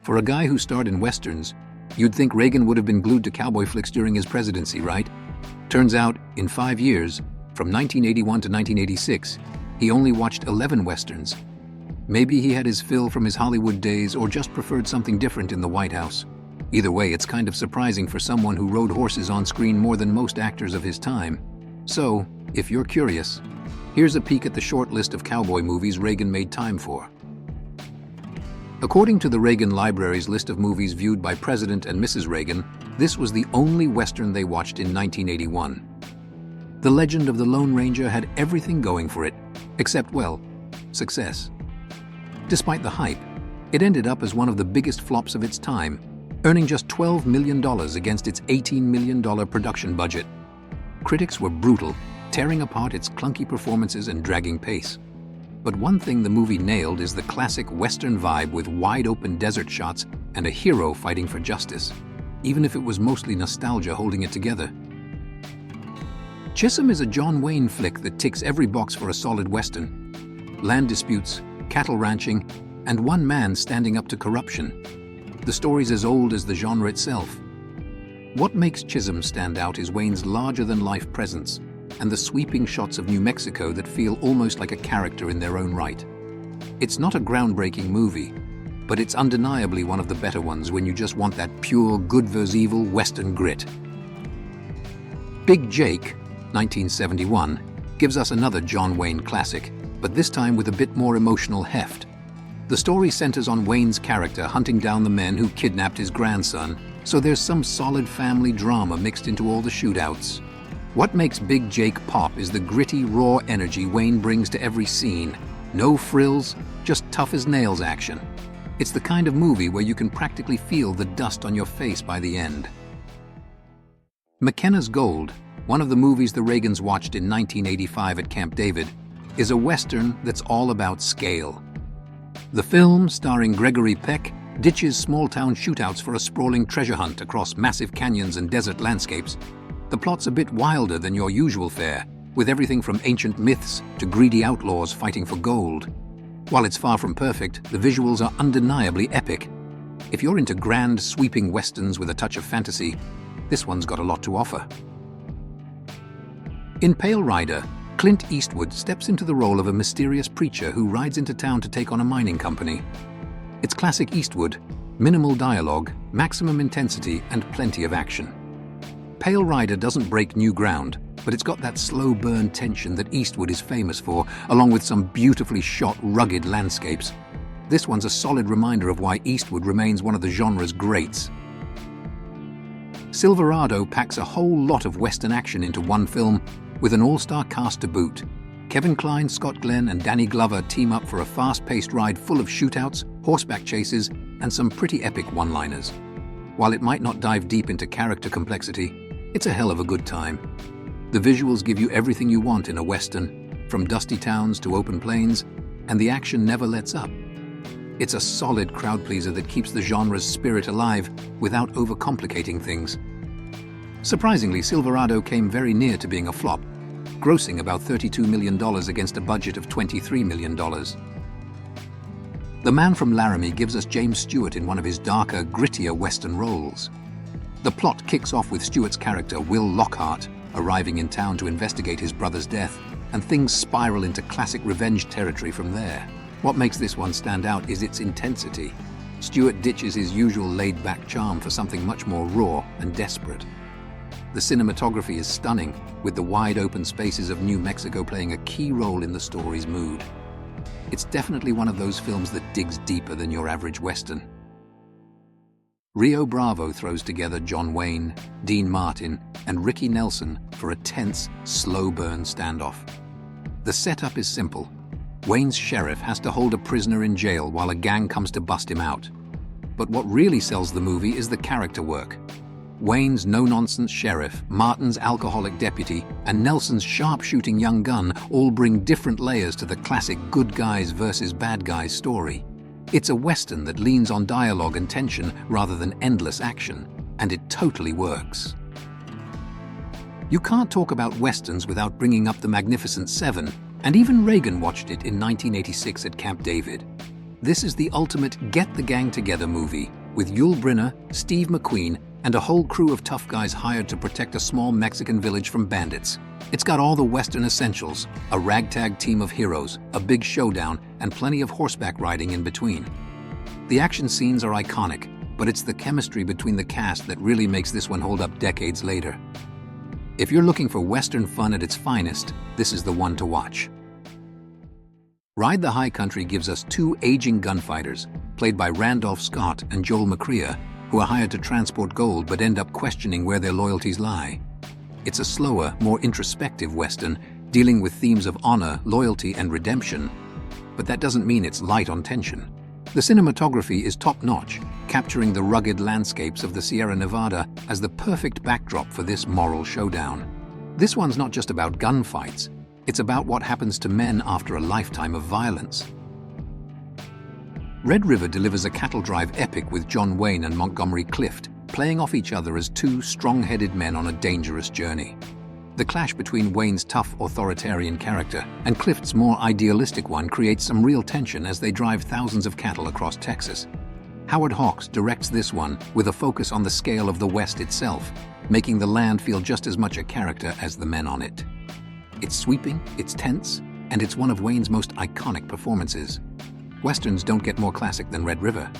For a guy who starred in westerns, you'd think Reagan would have been glued to cowboy flicks during his presidency, right? Turns out, in 5 years, from 1981 to 1986, he only watched 11 westerns. Maybe he had his fill from his Hollywood days or just preferred something different in the White House. Either way, it's kind of surprising for someone who rode horses on screen more than most actors of his time. So, if you're curious, here's a peek at the short list of cowboy movies Reagan made time for. According to the Reagan Library's list of movies viewed by President and Mrs. Reagan, this was the only Western they watched in 1981. The Legend of the Lone Ranger had everything going for it, except, well, success. Despite the hype, it ended up as one of the biggest flops of its time, earning just $12 million against its $18 million production budget. Critics were brutal, tearing apart its clunky performances and dragging pace. But one thing the movie nailed is the classic Western vibe with wide-open desert shots and a hero fighting for justice, even if it was mostly nostalgia holding it together. Chisholm is a John Wayne flick that ticks every box for a solid Western. Land disputes, cattle ranching, and one man standing up to corruption. The story's as old as the genre itself. What makes Chisholm stand out is Wayne's larger-than-life presence and the sweeping shots of New Mexico that feel almost like a character in their own right. It's not a groundbreaking movie, but it's undeniably one of the better ones when you just want that pure good versus evil Western grit. Big Jake, 1971, gives us another John Wayne classic, but this time with a bit more emotional heft. The story centers on Wayne's character hunting down the men who kidnapped his grandson, so there's some solid family drama mixed into all the shootouts. What makes Big Jake pop is the gritty, raw energy Wayne brings to every scene. No frills, just tough-as-nails action. It's the kind of movie where you can practically feel the dust on your face by the end. McKenna's Gold, one of the movies the Reagans watched in 1985 at Camp David, is a Western that's all about scale. The film, starring Gregory Peck, ditches small-town shootouts for a sprawling treasure hunt across massive canyons and desert landscapes. The plot's a bit wilder than your usual fare, with everything from ancient myths to greedy outlaws fighting for gold. While it's far from perfect, the visuals are undeniably epic. If you're into grand, sweeping westerns with a touch of fantasy, this one's got a lot to offer. In Pale Rider, Clint Eastwood steps into the role of a mysterious preacher who rides into town to take on a mining company. It's classic Eastwood, minimal dialogue, maximum intensity, and plenty of action. Pale Rider doesn't break new ground, but it's got that slow burn tension that Eastwood is famous for, along with some beautifully shot, rugged landscapes. This one's a solid reminder of why Eastwood remains one of the genre's greats. Silverado packs a whole lot of Western action into one film, with an all-star cast to boot. Kevin Kline, Scott Glenn, and Danny Glover team up for a fast-paced ride full of shootouts, horseback chases, and some pretty epic one-liners. While it might not dive deep into character complexity, it's a hell of a good time. The visuals give you everything you want in a Western, from dusty towns to open plains, and the action never lets up. It's a solid crowd pleaser that keeps the genre's spirit alive without overcomplicating things. Surprisingly, Silverado came very near to being a flop, grossing about $32 million against a budget of $23 million. The Man from Laramie gives us James Stewart in one of his darker, grittier Western roles. The plot kicks off with Stewart's character, Will Lockhart, arriving in town to investigate his brother's death, and things spiral into classic revenge territory from there. What makes this one stand out is its intensity. Stewart ditches his usual laid-back charm for something much more raw and desperate. The cinematography is stunning, with the wide-open spaces of New Mexico playing a key role in the story's mood. It's definitely one of those films that digs deeper than your average Western. Rio Bravo throws together John Wayne, Dean Martin, and Ricky Nelson for a tense, slow-burn standoff. The setup is simple. Wayne's sheriff has to hold a prisoner in jail while a gang comes to bust him out. But what really sells the movie is the character work. Wayne's no-nonsense sheriff, Martin's alcoholic deputy, and Nelson's sharp-shooting young gun all bring different layers to the classic good guys versus bad guys story. It's a Western that leans on dialogue and tension rather than endless action, and it totally works. You can't talk about Westerns without bringing up The Magnificent Seven, and even Reagan watched it in 1986 at Camp David. This is the ultimate get-the-gang-together movie, with Yul Brynner, Steve McQueen, and a whole crew of tough guys hired to protect a small Mexican village from bandits. It's got all the Western essentials, a ragtag team of heroes, a big showdown, and plenty of horseback riding in between. The action scenes are iconic, but it's the chemistry between the cast that really makes this one hold up decades later. If you're looking for Western fun at its finest, this is the one to watch. Ride the High Country gives us two aging gunfighters, played by Randolph Scott and Joel McCrea, who are hired to transport gold but end up questioning where their loyalties lie. It's a slower, more introspective Western, dealing with themes of honor, loyalty, and redemption. But that doesn't mean it's light on tension. The cinematography is top-notch, capturing the rugged landscapes of the Sierra Nevada as the perfect backdrop for this moral showdown. This one's not just about gunfights, it's about what happens to men after a lifetime of violence. Red River delivers a cattle drive epic with John Wayne and Montgomery Clift playing off each other as two strong-headed men on a dangerous journey. The clash between Wayne's tough authoritarian character and Clift's more idealistic one creates some real tension as they drive thousands of cattle across Texas. Howard Hawks directs this one with a focus on the scale of the West itself, making the land feel just as much a character as the men on it. It's sweeping, it's tense, and it's one of Wayne's most iconic performances. Westerns don't get more classic than Red River.